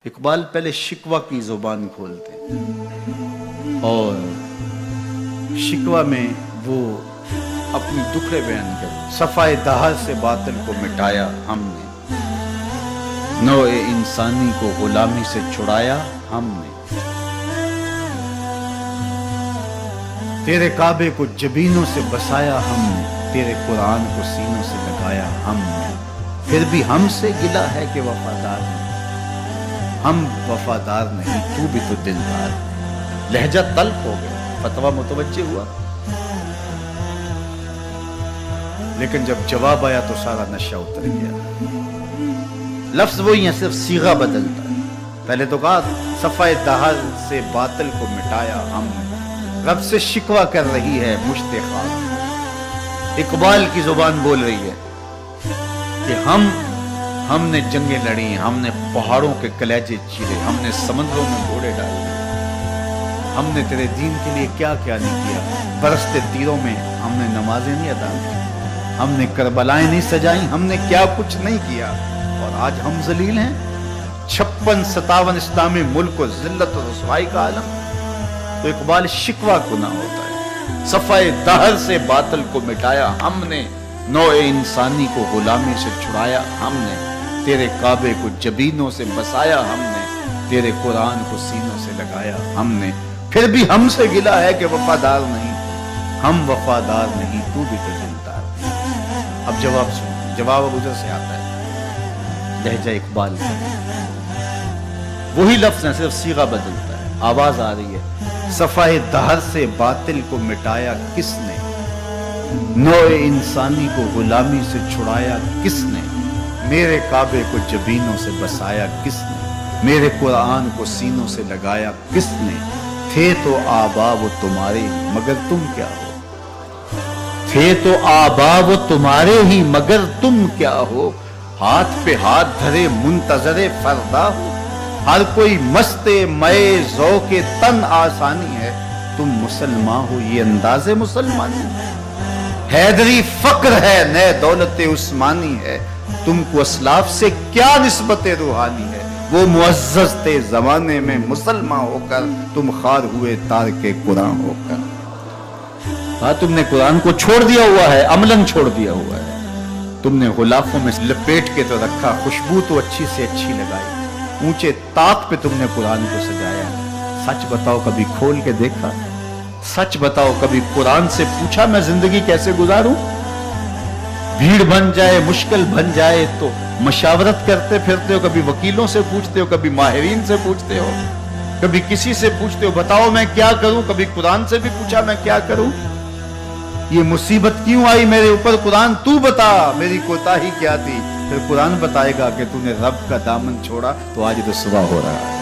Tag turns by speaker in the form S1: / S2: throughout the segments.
S1: اقبال پہلے شکوہ کی زبان کھولتے ہیں اور شکوہ میں وہ اپنی دکھڑے بیان کرتے. صفائے دہر سے باطل کو مٹایا ہم نے، نوع انسانی کو غلامی سے چھڑایا ہم نے، تیرے کعبے کو جبینوں سے بسایا ہم نے، تیرے قرآن کو سینوں سے لگایا ہم نے. پھر بھی ہم سے گلہ ہے کہ وفادار نہیں. ہم وفادار نہیں، تو بھی تو دلدار. لہجہ تلخ ہو گیا، فتویٰ متوجہ ہوا، لیکن جب جواب آیا تو سارا نشہ اتر گیا. لفظ وہی ہے، صرف صیغہ بدلتا ہے. پہلے تو کہا صفائے دہر سے باطل کو مٹایا ہم نے. رب سے شکوہ کر رہی ہے مشت خاک. اقبال کی زبان بول رہی ہے کہ ہم نے جنگیں لڑی، ہم نے پہاڑوں کے کلیجے چیرے، ہم نے سمندروں میں گھوڑے ڈالے، ہم نے تیرے دین کے لیے کیا کیا نہیں کیا. برستے تیروں میں ہم نے نمازیں نہیں ادا کی، ہم نے کربلائیں نہیں سجائیں، ہم نے کیا کچھ نہیں کیا، اور آج ہم ذلیل ہیں. 56-57 اسلامی ملک کو ذلت و رسوائی کا عالم. تو اقبال شکوہ گناہ ہوتا ہے. صفائے دہر سے باطل کو مٹایا ہم نے، نوع انسانی کو غلامی سے چھڑایا ہم نے، تیرے کعبے کو جبینوں سے بسایا ہم نے، تیرے قرآن کو سینوں سے لگایا ہم نے. پھر بھی ہم سے گلہ ہے کہ وفادار نہیں. ہم وفادار نہیں، تو بھی تو دلدار. اب جواب سن، جواب اب ادھر سے آتا ہے، لہجہ اقبال کا. وہی لفظ ہے، صرف صیغہ بدلتا ہے، آواز آ رہی ہے. صفائے دہر سے باطل کو مٹایا کس نے، نوع انسانی کو غلامی سے چھڑایا کس نے، میرے کعبے کو جبینوں سے بسایا کس نے، میرے قرآن کو سینوں سے لگایا کس نے. تھے تو آبا وہ تمہارے مگر تم کیا ہو، تھے تو آبا وہ تمہارے ہی مگر تم کیا ہو. ہاتھ پہ ہاتھ دھرے منتظر فردا ہو، ہر کوئی مست مئے ذوق تن آسانی ہے. تم مسلمان ہو یہ انداز مسلمانی ہے، حیدری فقر ہے نئے دولت عثمانی ہے. تم کو اسلاف سے کیا نسبت روحانی ہے، وہ معزز تھے زمانے میں مسلمان ہو کر، تم خار ہوئے تارک قرآن ہو کر. ہاں، تم نے قرآن کو چھوڑ دیا ہوا ہے، عملاً چھوڑ دیا ہوا ہے. تم نے غلافوں میں لپیٹ کے تو رکھا، خوشبو تو اچھی سے اچھی لگائی، اونچے طاق پہ تم نے قرآن کو سجایا. سچ بتاؤ کبھی کھول کے دیکھا، سچ بتاؤ کبھی قرآن سے پوچھا میں زندگی کیسے گزاروں. بھیڑ بن جائے، مشکل بن جائے تو مشاورت کرتے پھرتے ہو، کبھی وکیلوں سے پوچھتے ہو، کبھی ماہرین سے پوچھتے ہو، کبھی کسی سے پوچھتے ہو بتاؤ میں کیا کروں. کبھی قرآن سے بھی پوچھا میں کیا کروں، یہ مصیبت کیوں آئی میرے اوپر، قرآن تو بتا میری کوتاہی کیا تھی. پھر قرآن بتائے گا کہ تو نے رب کا دامن چھوڑا تو آج رسوا ہو رہا ہے.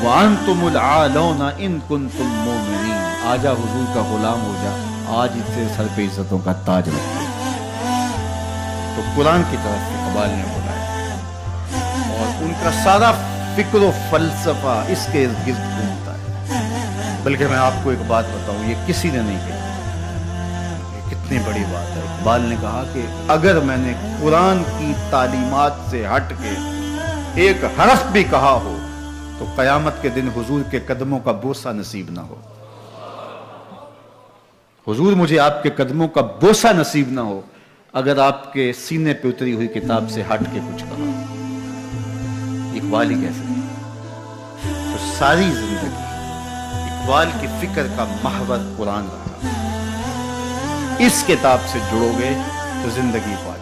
S1: وَأَنْتُمُ الْعَالَوْنَ إِن كُنْتُمْ مُؤْمِنِينَ. آجا حضور کا غلام ہو جا، آج تیرے سر پہ عزتوں کا تاج رکھ. تو قرآن کی طرف اقبال نے بلایا اور ان کا سارا فکر و فلسفہ اس کے ارد گرد گھومتا ہے. بلکہ میں آپ کو ایک بات بتاؤں، یہ کسی نے نہیں کہی، یہ کتنی بڑی بات ہے. اقبال نے کہا کہ اگر میں نے قرآن کی تعلیمات سے ہٹ کے ایک حرف بھی کہا ہو تو قیامت کے دن حضور کے قدموں کا بوسہ نصیب نہ ہو. حضور مجھے آپ کے قدموں کا بوسہ نصیب نہ ہو اگر آپ کے سینے پہ اتری ہوئی کتاب سے ہٹ کے کچھ کہا. اقبال ہی کہہ سکتے. تو ساری زندگی اقبال کی فکر کا محور قرآن رہا. اس کتاب سے جڑو گے تو زندگی پائے.